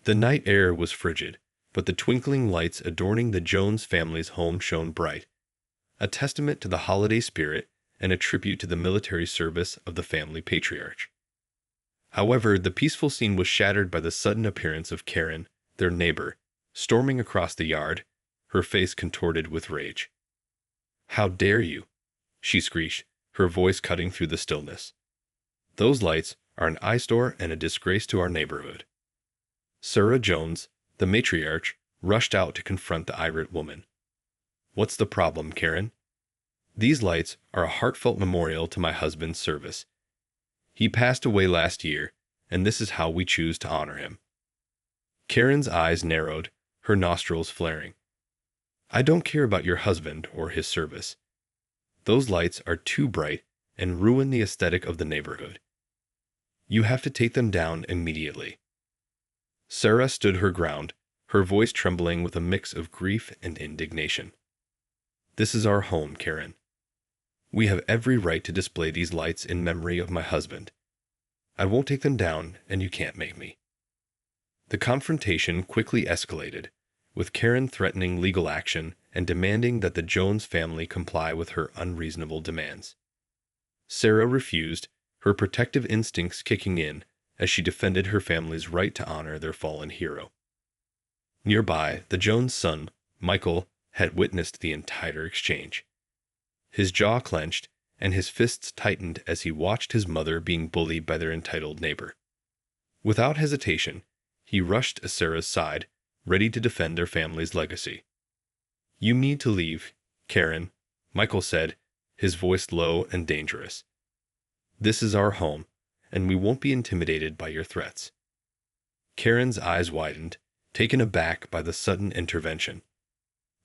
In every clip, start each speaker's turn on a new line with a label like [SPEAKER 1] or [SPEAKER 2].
[SPEAKER 1] The night air was frigid, but the twinkling lights adorning the Jones family's home shone bright, a testament to the holiday spirit and a tribute to the military service of the family patriarch. However, the peaceful scene was shattered by the sudden appearance of Karen, their neighbor, storming across the yard, her face contorted with rage. "How dare you?" she screeched, her voice cutting through the stillness. "Those lights are an eyesore and a disgrace to our neighborhood." Sarah Jones, the matriarch, rushed out to confront the irate woman. "What's the problem, Karen?" "These lights are a heartfelt memorial to my husband's service. He passed away last year, and this is how we choose to honor him." Karen's eyes narrowed, her nostrils flaring. "I don't care about your husband or his service. Those lights are too bright and ruin the aesthetic of the neighborhood. You have to take them down immediately." Sarah stood her ground, her voice trembling with a mix of grief and indignation. "This is our home, Karen. We have every right to display these lights in memory of my husband. I won't take them down, and you can't make me." The confrontation quickly escalated, with Karen threatening legal action and demanding that the Jones family comply with her unreasonable demands. Sarah refused, her protective instincts kicking in as she defended her family's right to honor their fallen hero. Nearby, the Jones' son, Michael, had witnessed the entire exchange. His jaw clenched, and his fists tightened as he watched his mother being bullied by their entitled neighbor. Without hesitation, he rushed to Sarah's side, ready to defend their family's legacy. "You need to leave, Karen," Michael said, his voice low and dangerous. "This is our home, and we won't be intimidated by your threats." Karen's eyes widened, taken aback by the sudden intervention.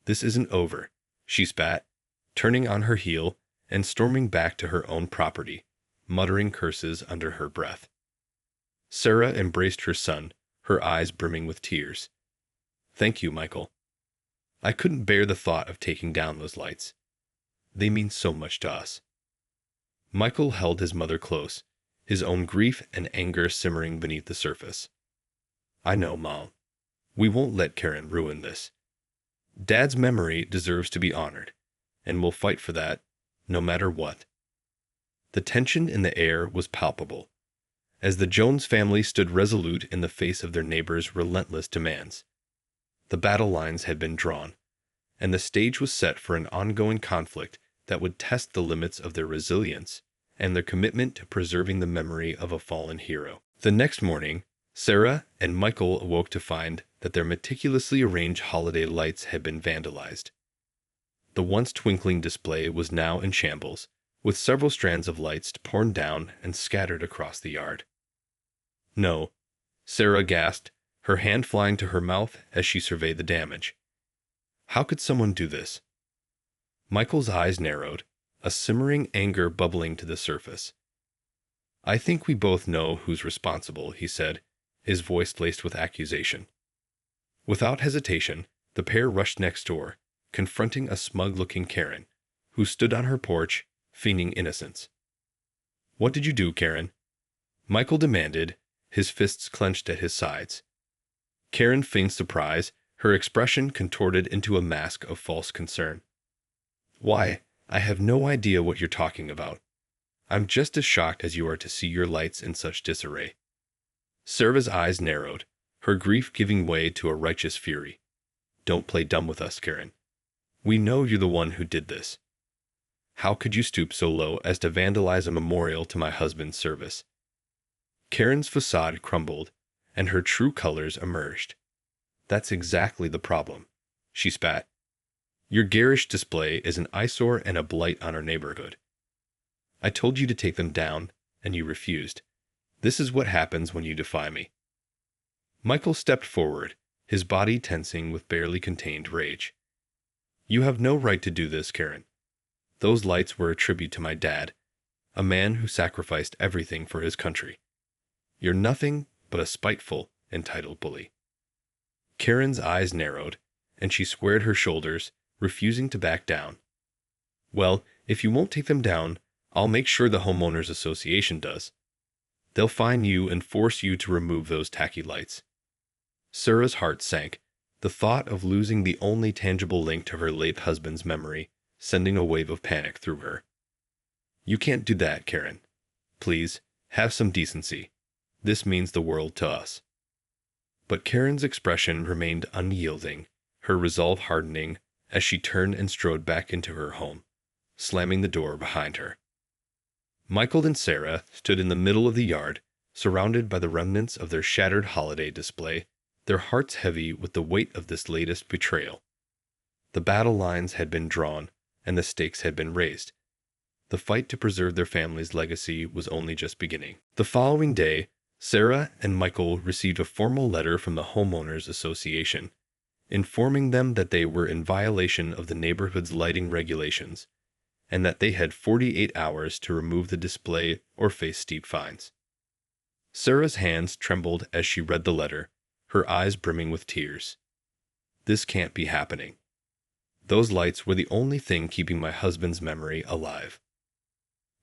[SPEAKER 1] "This isn't over," she spat, turning on her heel and storming back to her own property, muttering curses under her breath. Sarah embraced her son, her eyes brimming with tears. "Thank you, Michael. I couldn't bear the thought of taking down those lights. They mean so much to us." Michael held his mother close, his own grief and anger simmering beneath the surface. "I know, Mom. We won't let Karen ruin this. Dad's memory deserves to be honored, and we'll fight for that, no matter what." The tension in the air was palpable, as the Jones family stood resolute in the face of their neighbor's relentless demands. The battle lines had been drawn, and the stage was set for an ongoing conflict that would test the limits of their resilience and their commitment to preserving the memory of a fallen hero. The next morning, Sarah and Michael awoke to find that their meticulously arranged holiday lights had been vandalized. The once twinkling display was now in shambles, with several strands of lights torn down and scattered across the yard. "No," Sarah gasped, her hand flying to her mouth as she surveyed the damage. "How could someone do this?" Michael's eyes narrowed, a simmering anger bubbling to the surface. "I think we both know who's responsible," he said, his voice laced with accusation. Without hesitation, the pair rushed next door, confronting a smug-looking Karen, who stood on her porch, feigning innocence. "What did you do, Karen?" Michael demanded, his fists clenched at his sides. Karen feigned surprise, her expression contorted into a mask of false concern. "Why, I have no idea what you're talking about. I'm just as shocked as you are to see your lights in such disarray." Sarah's eyes narrowed, her grief giving way to a righteous fury. "Don't play dumb with us, Karen. We know you're the one who did this. How could you stoop so low as to vandalize a memorial to my husband's service?" Karen's facade crumbled, and her true colors emerged. "That's exactly the problem," she spat. "Your garish display is an eyesore and a blight on our neighborhood. I told you to take them down, and you refused. This is what happens when you defy me." Michael stepped forward, his body tensing with barely contained rage. "You have no right to do this, Karen. Those lights were a tribute to my dad, a man who sacrificed everything for his country. You're nothing but a spiteful, entitled bully." Karen's eyes narrowed, and she squared her shoulders, refusing to back down. "Well, if you won't take them down, I'll make sure the Homeowners Association does. They'll fine you and force you to remove those tacky lights." Sarah's heart sank. The thought of losing the only tangible link to her late husband's memory, sending a wave of panic through her. You can't do that, Karen. Please, have some decency. This means the world to us. But Karen's expression remained unyielding, her resolve hardening as she turned and strode back into her home, slamming the door behind her. Michael and Sarah stood in the middle of the yard, surrounded by the remnants of their shattered holiday display, their hearts heavy with the weight of this latest betrayal. The battle lines had been drawn, and the stakes had been raised. The fight to preserve their family's legacy was only just beginning. The following day, Sarah and Michael received a formal letter from the Homeowners Association, informing them that they were in violation of the neighborhood's lighting regulations, and that they had 48 hours to remove the display or face steep fines. Sarah's hands trembled as she read the letter, her eyes brimming with tears. This can't be happening. Those lights were the only thing keeping my husband's memory alive.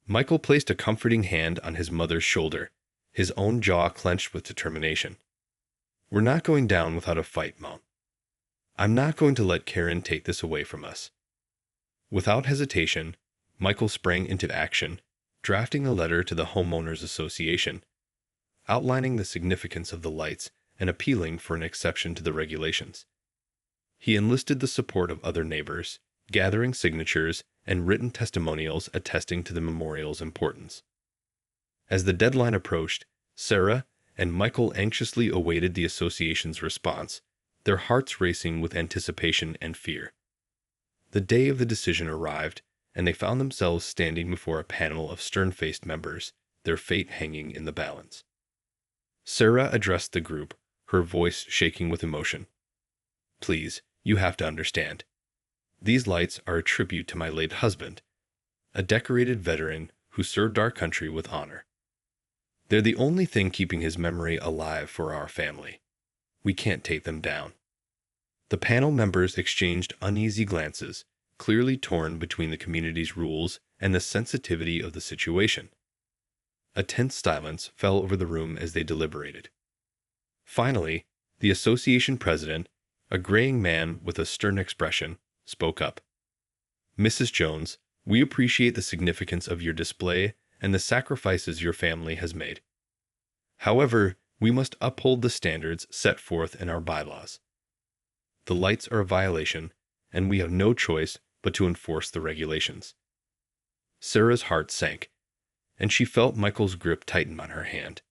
[SPEAKER 1] Michael placed a comforting hand on his mother's shoulder, his own jaw clenched with determination. We're not going down without a fight, Mom. I'm not going to let Karen take this away from us. Without hesitation, Michael sprang into action, drafting a letter to the Homeowners Association, outlining the significance of the lights and appealing for an exception to the regulations. He enlisted the support of other neighbors, gathering signatures and written testimonials attesting to the memorial's importance. As the deadline approached, Sarah and Michael anxiously awaited the association's response, their hearts racing with anticipation and fear. The day of the decision arrived, and they found themselves standing before a panel of stern-faced members, their fate hanging in the balance. Sarah addressed the group, her voice shaking with emotion. Please, you have to understand. These lights are a tribute to my late husband, a decorated veteran who served our country with honor. They're the only thing keeping his memory alive for our family. We can't take them down. The panel members exchanged uneasy glances, clearly torn between the community's rules and the sensitivity of the situation. A tense silence fell over the room as they deliberated. Finally, the association president, a graying man with a stern expression, spoke up. Mrs. Jones, we appreciate the significance of your display and the sacrifices your family has made. However, we must uphold the standards set forth in our bylaws. The lights are a violation, and we have no choice but to enforce the regulations. Sarah's heart sank, and she felt Michael's grip tighten on her hand.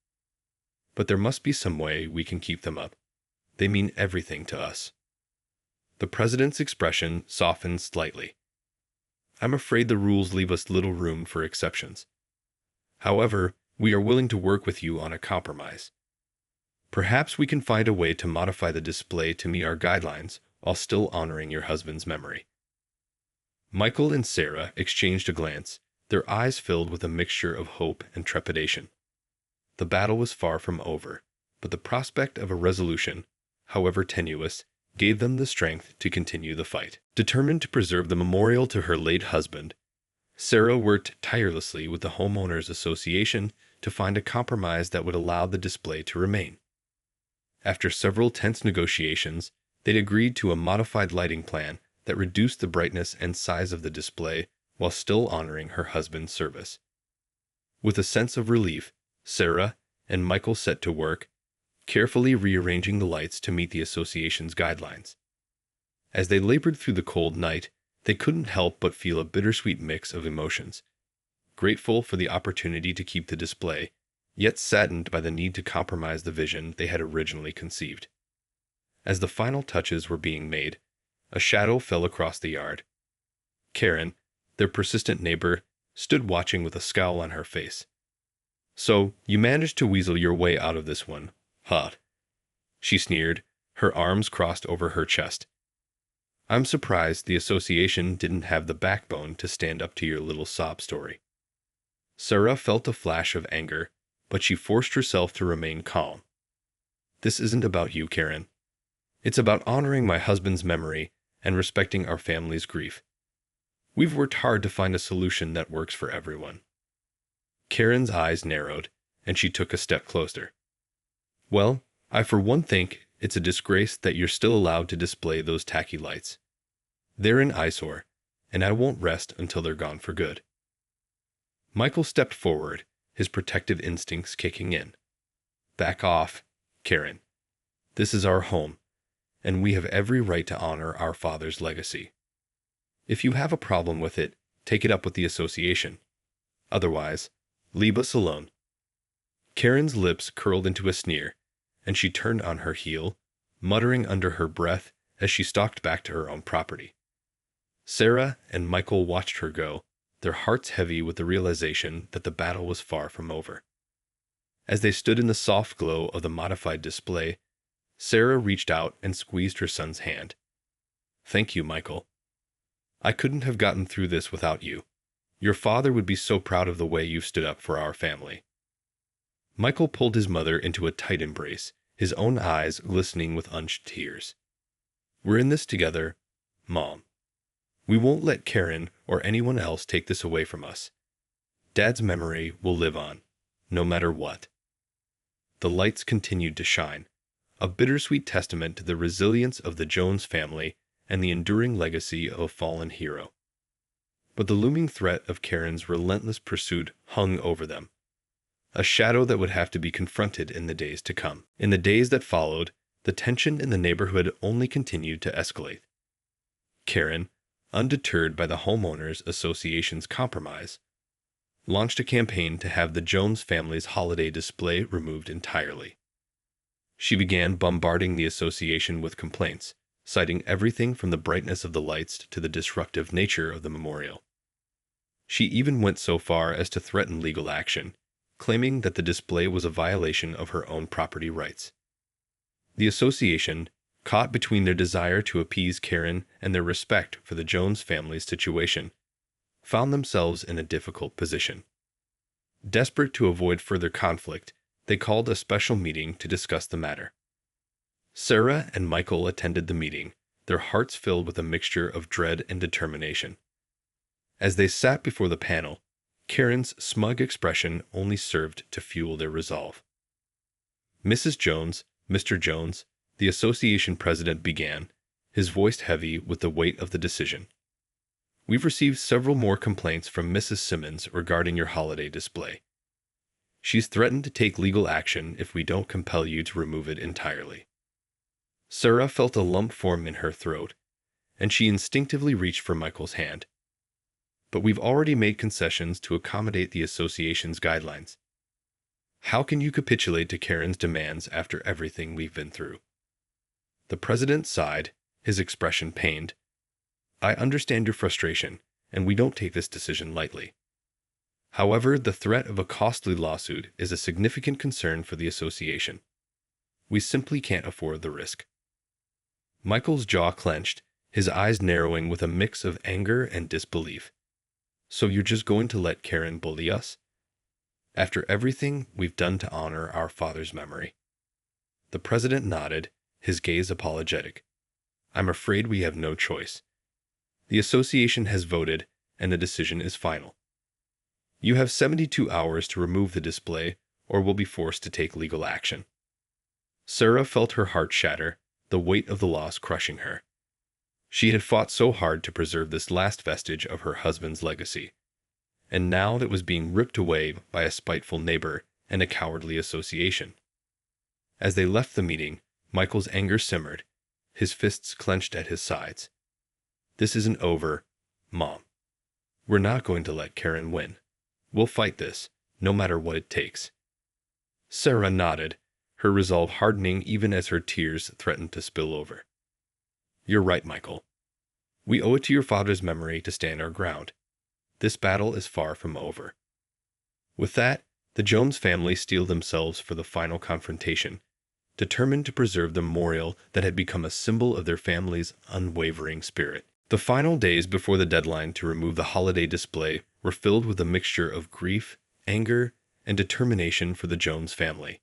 [SPEAKER 1] But there must be some way we can keep them up. They mean everything to us. The president's expression softened slightly. I'm afraid the rules leave us little room for exceptions. However, we are willing to work with you on a compromise. Perhaps we can find a way to modify the display to meet our guidelines while still honoring your husband's memory. Michael and Sarah exchanged a glance, their eyes filled with a mixture of hope and trepidation. The battle was far from over, but the prospect of a resolution, however tenuous, gave them the strength to continue the fight. Determined to preserve the memorial to her late husband, Sarah worked tirelessly with the Homeowners Association to find a compromise that would allow the display to remain. After several tense negotiations, they'd agreed to a modified lighting plan that reduced the brightness and size of the display while still honoring her husband's service. With a sense of relief, Sarah and Michael set to work, carefully rearranging the lights to meet the association's guidelines. As they labored through the cold night, they couldn't help but feel a bittersweet mix of emotions, grateful for the opportunity to keep the display, yet saddened by the need to compromise the vision they had originally conceived. As the final touches were being made, a shadow fell across the yard. Karen, their persistent neighbor, stood watching with a scowl on her face. So, you managed to weasel your way out of this one, huh? She sneered, her arms crossed over her chest. I'm surprised the association didn't have the backbone to stand up to your little sob story. Sarah felt a flash of anger, but she forced herself to remain calm. This isn't about you, Karen. It's about honoring my husband's memory and respecting our family's grief. We've worked hard to find a solution that works for everyone. Karen's eyes narrowed, and she took a step closer. Well, I for one think It's a disgrace that you're still allowed to display those tacky lights. They're an eyesore, and I won't rest until they're gone for good." Michael stepped forward, his protective instincts kicking in. "Back off, Karen. This is our home, and we have every right to honor our father's legacy. If you have a problem with it, take it up with the association. Otherwise, leave us alone." Karen's lips curled into a sneer, and she turned on her heel, muttering under her breath as she stalked back to her own property. Sarah and Michael watched her go, their hearts heavy with the realization that the battle was far from over. As they stood in the soft glow of the modified display, Sarah reached out and squeezed her son's hand. "Thank you, Michael. I couldn't have gotten through this without you. Your father would be so proud of the way you've stood up for our family." Michael pulled his mother into a tight embrace, his own eyes glistening with unshed tears. "We're in this together, Mom. We won't let Karen or anyone else take this away from us. Dad's memory will live on, no matter what." The lights continued to shine, a bittersweet testament to the resilience of the Jones family and the enduring legacy of a fallen hero. But the looming threat of Karen's relentless pursuit hung over them, a shadow that would have to be confronted in the days to come. In the days that followed, the tension in the neighborhood only continued to escalate. Karen, undeterred by the Homeowners Association's compromise, launched a campaign to have the Jones family's holiday display removed entirely. She began bombarding the association with complaints, citing everything from the brightness of the lights to the disruptive nature of the memorial. She even went so far as to threaten legal action, claiming that the display was a violation of her own property rights. The association, caught between their desire to appease Karen and their respect for the Jones family's situation, found themselves in a difficult position. Desperate to avoid further conflict, they called a special meeting to discuss the matter. Sarah and Michael attended the meeting, their hearts filled with a mixture of dread and determination. As they sat before the panel, Karen's smug expression only served to fuel their resolve. "Mrs. Jones, Mr. Jones," the association president began, his voice heavy with the weight of the decision. "We've received several more complaints from Mrs. Simmons regarding your holiday display. She's threatened to take legal action if we don't compel you to remove it entirely." Sarah felt a lump form in her throat, and she instinctively reached for Michael's hand. "But we've already made concessions to accommodate the association's guidelines. How can you capitulate to Karen's demands after everything we've been through?" The president sighed, his expression pained. "I understand your frustration, and we don't take this decision lightly. However, the threat of a costly lawsuit is a significant concern for the association. We simply can't afford the risk." Michael's jaw clenched, his eyes narrowing with a mix of anger and disbelief. "So you're just going to let Karen bully us? After everything we've done to honor our father's memory?" The president nodded, his gaze apologetic. "I'm afraid we have no choice. The association has voted, and the decision is final. You have 72 hours to remove the display, or will be forced to take legal action." Sarah felt her heart shatter, the weight of the loss crushing her. She had fought so hard to preserve this last vestige of her husband's legacy, and now it was being ripped away by a spiteful neighbor and a cowardly association. As they left the meeting, Michael's anger simmered, his fists clenched at his sides. "This isn't over, Mom. We're not going to let Karen win. We'll fight this, no matter what it takes." Sarah nodded, her resolve hardening even as her tears threatened to spill over. "You're right, Michael. We owe it to your father's memory to stand our ground. This battle is far from over." With that, the Jones family steeled themselves for the final confrontation, determined to preserve the memorial that had become a symbol of their family's unwavering spirit. The final days before the deadline to remove the holiday display were filled with a mixture of grief, anger, and determination for the Jones family.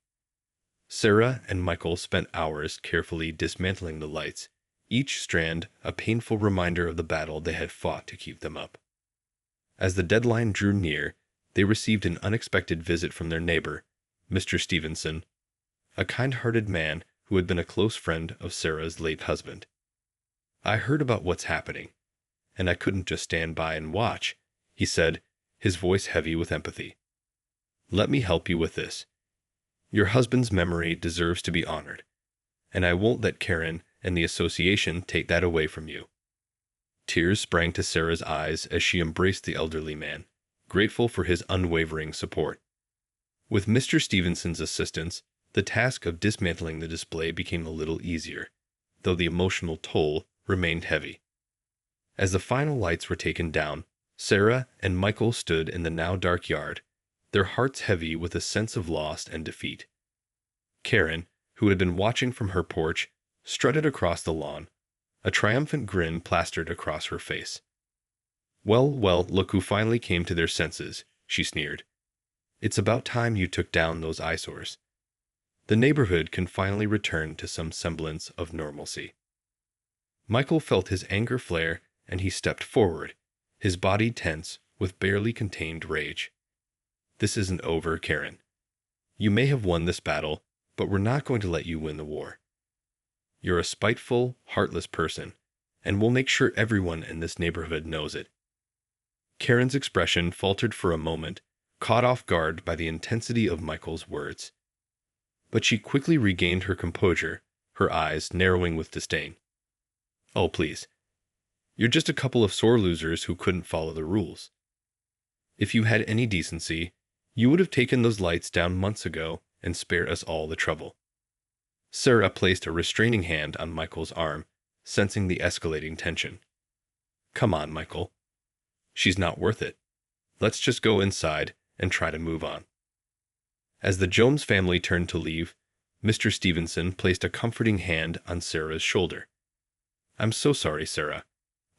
[SPEAKER 1] Sarah and Michael spent hours carefully dismantling the lights, each strand a painful reminder of the battle they had fought to keep them up. As the deadline drew near, they received an unexpected visit from their neighbor, Mr. Stevenson, a kind-hearted man who who had been a close friend of Sarah's late husband. "I heard about what's happening, and I couldn't just stand by and watch," he said, his voice heavy with empathy. "Let me help you with this. Your husband's memory deserves to be honored, and I won't let Karen and the association take that away from you." Tears sprang to Sarah's eyes as she embraced the elderly man, grateful for his unwavering support. With Mr. Stevenson's assistance, the task of dismantling the display became a little easier, though the emotional toll remained heavy. As the final lights were taken down, Sarah and Michael stood in the now dark yard, their hearts heavy with a sense of loss and defeat. Karen, who had been watching from her porch, strutted across the lawn, a triumphant grin plastered across her face. "Well, well, look who finally came to their senses," she sneered. "It's about time you took down those eyesores. The neighborhood can finally return to some semblance of normalcy." Michael felt his anger flare, and he stepped forward, his body tense with barely contained rage. "This isn't over, Karen. You may have won this battle, but we're not going to let you win the war. You're a spiteful, heartless person, and we'll make sure everyone in this neighborhood knows it." Karen's expression faltered for a moment, caught off guard by the intensity of Michael's words. But she quickly regained her composure, her eyes narrowing with disdain. "Oh, please. You're just a couple of sore losers who couldn't follow the rules. If you had any decency, you would have taken those lights down months ago and spared us all the trouble." Sarah placed a restraining hand on Michael's arm, sensing the escalating tension. "Come on, Michael. She's not worth it. Let's just go inside and try to move on." As the Jones family turned to leave, Mr. Stevenson placed a comforting hand on Sarah's shoulder. "I'm so sorry, Sarah.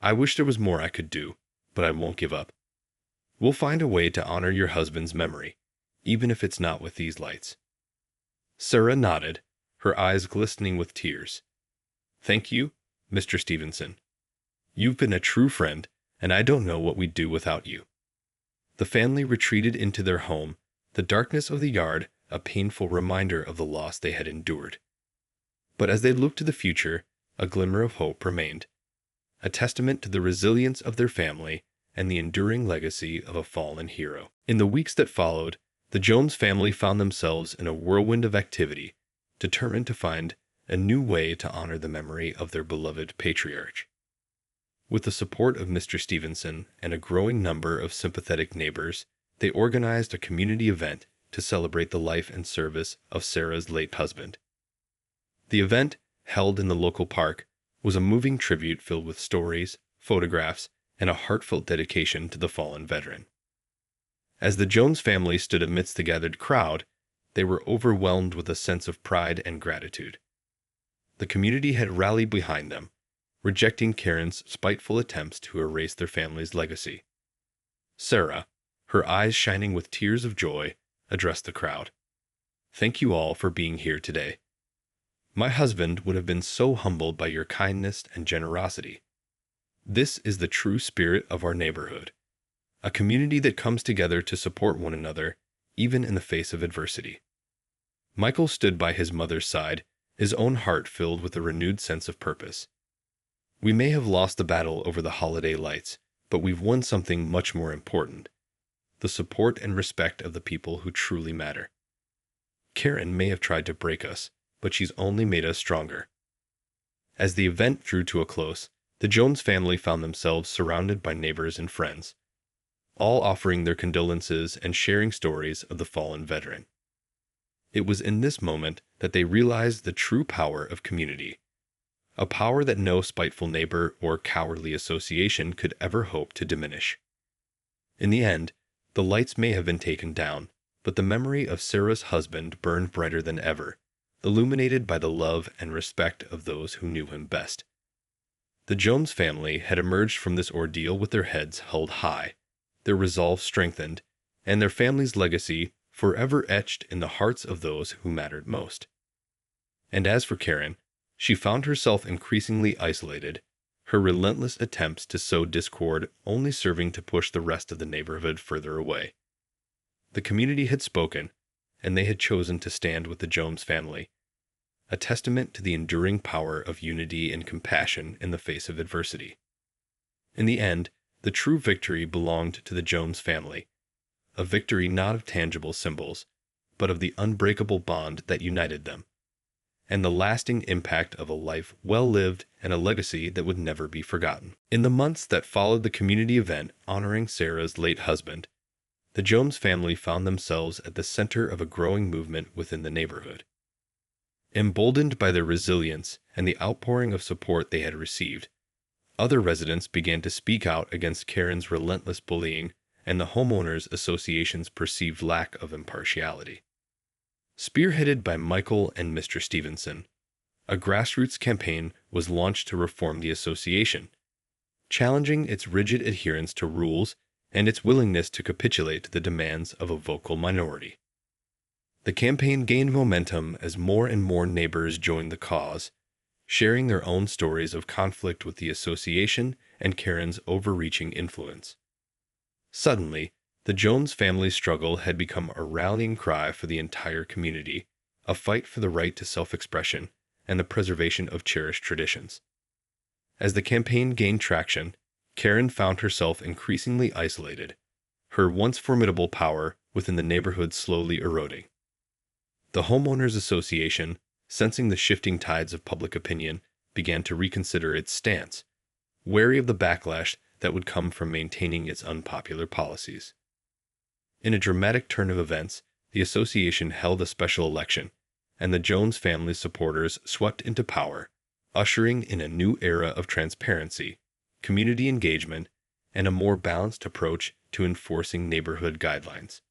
[SPEAKER 1] I wish there was more I could do, but I won't give up. We'll find a way to honor your husband's memory, even if it's not with these lights." Sarah nodded, her eyes glistening with tears. "Thank you, Mr. Stevenson. You've been a true friend, and I don't know what we'd do without you." The family retreated into their home, the darkness of the yard a painful reminder of the loss they had endured. But as they looked to the future, a glimmer of hope remained, a testament to the resilience of their family and the enduring legacy of a fallen hero. In the weeks that followed, the Jones family found themselves in a whirlwind of activity, determined to find a new way to honor the memory of their beloved patriarch. With the support of Mr. Stevenson and a growing number of sympathetic neighbors, they organized a community event to celebrate the life and service of Sarah's late husband. The event, held in the local park, was a moving tribute filled with stories, photographs, and a heartfelt dedication to the fallen veteran. As the Jones family stood amidst the gathered crowd, they were overwhelmed with a sense of pride and gratitude. The community had rallied behind them, rejecting Karen's spiteful attempts to erase their family's legacy. Sarah, her eyes shining with tears of joy, addressed the crowd. "Thank you all for being here today. My husband would have been so humbled by your kindness and generosity. This is the true spirit of our neighborhood, a community that comes together to support one another, even in the face of adversity." Michael stood by his mother's side, his own heart filled with a renewed sense of purpose. "We may have lost the battle over the holiday lights, but we've won something much more important: the support and respect of the people who truly matter. Karen may have tried to break us, but she's only made us stronger." As the event drew to a close, the Jones family found themselves surrounded by neighbors and friends, all offering their condolences and sharing stories of the fallen veteran. It was in this moment that they realized the true power of community, a power that no spiteful neighbor or cowardly association could ever hope to diminish. In the end, the lights may have been taken down, but the memory of Sarah's husband burned brighter than ever, illuminated by the love and respect of those who knew him best. The Jones family had emerged from this ordeal with their heads held high, their resolve strengthened, and their family's legacy forever etched in the hearts of those who mattered most. And as for Karen, she found herself increasingly isolated, her relentless attempts to sow discord only serving to push the rest of the neighborhood further away. The community had spoken, and they had chosen to stand with the Jones family. a testament to the enduring power of unity and compassion in the face of adversity. In the end, the true victory belonged to the Jones family, a victory not of tangible symbols, but of the unbreakable bond that united them, and the lasting impact of a life well lived and a legacy that would never be forgotten. In the months that followed the community event honoring Sarah's late husband, the Jones family found themselves at the center of a growing movement within the neighborhood. Emboldened by their resilience and the outpouring of support they had received, other residents began to speak out against Karen's relentless bullying and the homeowners association's perceived lack of impartiality. Spearheaded by Michael and Mr. Stevenson, a grassroots campaign was launched to reform the association, challenging its rigid adherence to rules and its willingness to capitulate to the demands of a vocal minority. The campaign gained momentum as more and more neighbors joined the cause, sharing their own stories of conflict with the association and Karen's overreaching influence. Suddenly, the Jones family struggle had become a rallying cry for the entire community, a fight for the right to self-expression and the preservation of cherished traditions. As the campaign gained traction, Karen found herself increasingly isolated, her once formidable power within the neighborhood slowly eroding. The Homeowners Association, sensing the shifting tides of public opinion, began to reconsider its stance, wary of the backlash that would come from maintaining its unpopular policies. In a dramatic turn of events, the association held a special election, and the Jones family supporters swept into power, ushering in a new era of transparency, community engagement, and a more balanced approach to enforcing neighborhood guidelines.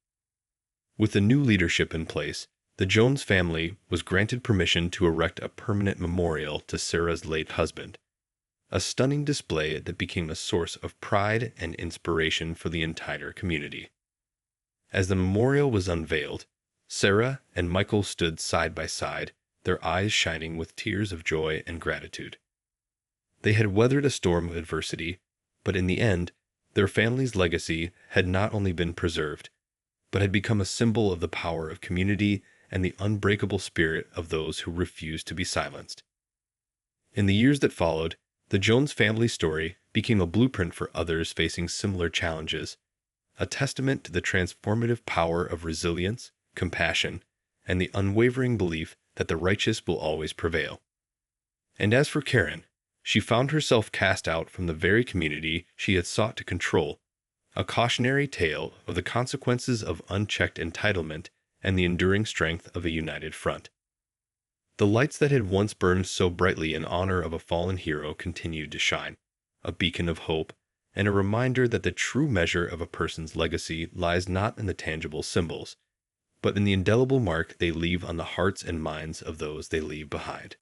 [SPEAKER 1] With the new leadership in place, the Jones family was granted permission to erect a permanent memorial to Sarah's late husband, a stunning display that became a source of pride and inspiration for the entire community. As the memorial was unveiled, Sarah and Michael stood side by side, their eyes shining with tears of joy and gratitude. They had weathered a storm of adversity, but in the end, their family's legacy had not only been preserved, but had become a symbol of the power of community and the unbreakable spirit of those who refused to be silenced. In the years that followed, the Jones family story became a blueprint for others facing similar challenges, a testament to the transformative power of resilience, compassion, and the unwavering belief that the righteous will always prevail. And as for Karen, she found herself cast out from the very community she had sought to control, a cautionary tale of the consequences of unchecked entitlement and the enduring strength of a united front. The lights that had once burned so brightly in honor of a fallen hero continued to shine, a beacon of hope and a reminder that the true measure of a person's legacy lies not in the tangible symbols, but in the indelible mark they leave on the hearts and minds of those they leave behind.